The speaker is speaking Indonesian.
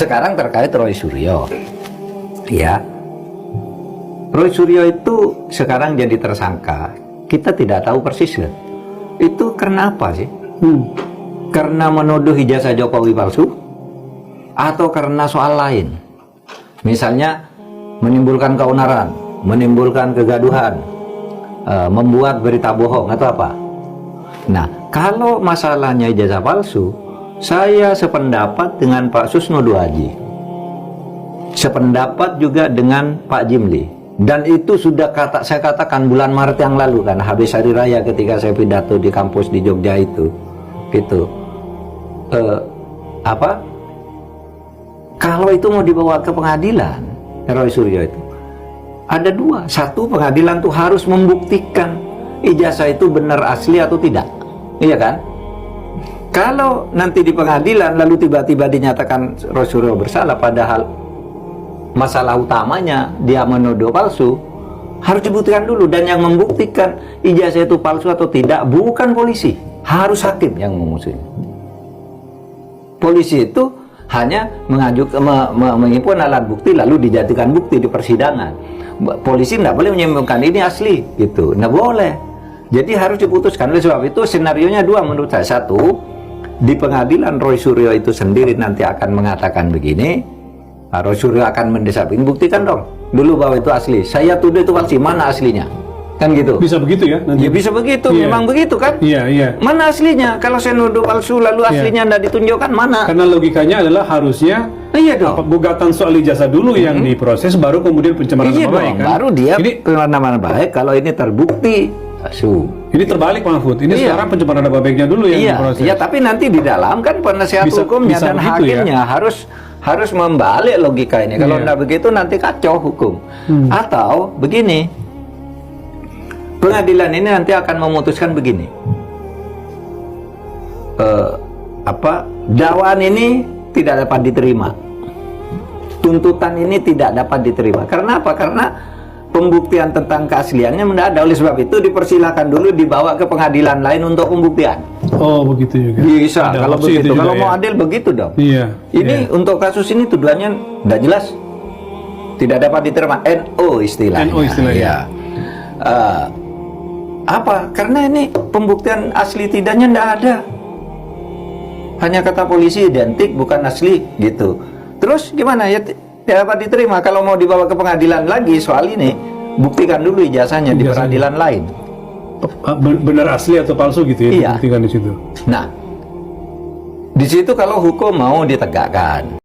sekarang terkait Roy Suryo, ya. Roy Suryo itu sekarang jadi tersangka. Kita tidak tahu persis kan. Itu karena apa sih? Karena menuduh ijazah Jokowi palsu? Atau karena soal lain? Misalnya menimbulkan keonaran, menimbulkan kegaduhan, membuat berita bohong atau apa? Nah, kalau masalahnya ijazah palsu, saya sependapat dengan Pak Susno Duaji, sependapat juga dengan Pak Jimli, dan itu sudah saya katakan bulan Maret yang lalu kan, habis hari raya ketika saya pidato di kampus di Jogja itu, gitu. Kalau itu mau dibawa ke pengadilan, Roy Suryo itu ada dua. Satu, pengadilan tuh harus membuktikan ijazah itu benar asli atau tidak, iya kan? Kalau nanti di pengadilan lalu tiba-tiba dinyatakan Roy Suryo bersalah, padahal masalah utamanya dia menuduh palsu, harus dibuktikan dulu. Dan yang membuktikan ijazah itu palsu atau tidak bukan polisi, harus hakim yang memutuskan. Polisi itu hanya mengimpun alat bukti lalu dijadikan bukti di persidangan. Polisi tidak boleh menyimpulkan ini asli, gitu, tidak boleh. Jadi harus diputuskan. Oleh sebab itu senarionya dua menurut saya. Satu, di pengadilan Roy Suryo itu sendiri nanti akan mengatakan begini, Roy Suryo akan mendesak, buktikan dong dulu bahwa itu asli, saya tuduh itu palsu, mana aslinya, kan gitu. Bisa begitu ya nanti? Ya bisa begitu, memang begitu kan. Iya. Mana aslinya? Kalau saya nuduh palsu lalu aslinya tidak ditunjukkan, mana? Karena logikanya adalah harusnya gugatan soal ijazah dulu yang diproses, baru kemudian pencemaran nama baik kan? Baru dia pencemaran nama baik kalau ini terbukti palsu. Ini terbalik Mahfud, ini sekarang pencemaran nama baiknya dulu yang diproses. Iya, tapi nanti di dalam kan penasihat hukumnya dan hakimnya harus membalik logika ini. Kalau tidak begitu nanti kacau hukum. Atau begini, pengadilan ini nanti akan memutuskan begini, dakwaan ini tidak dapat diterima, tuntutan ini tidak dapat diterima. Karena apa? Karena pembuktian tentang keasliannya tidak ada. Oleh sebab itu dipersilakan dulu dibawa ke pengadilan lain untuk pembuktian. Oh begitu juga. Bisa kalau begitu. Kalau mau adil begitu dong. Ini untuk kasus ini tuduhannya tidak jelas, tidak dapat diterima. NO istilahnya. Apa? Karena ini pembuktian asli tidaknya tidak ada. Hanya kata polisi identik, bukan asli, gitu. Terus gimana ya? Tidak dapat diterima. Kalau mau dibawa ke pengadilan lagi soal ini, buktikan dulu ijazahnya di peradilan lain. Benar asli atau palsu gitu ya? Dibuktikan di situ. Nah, di situ kalau hukum mau ditegakkan.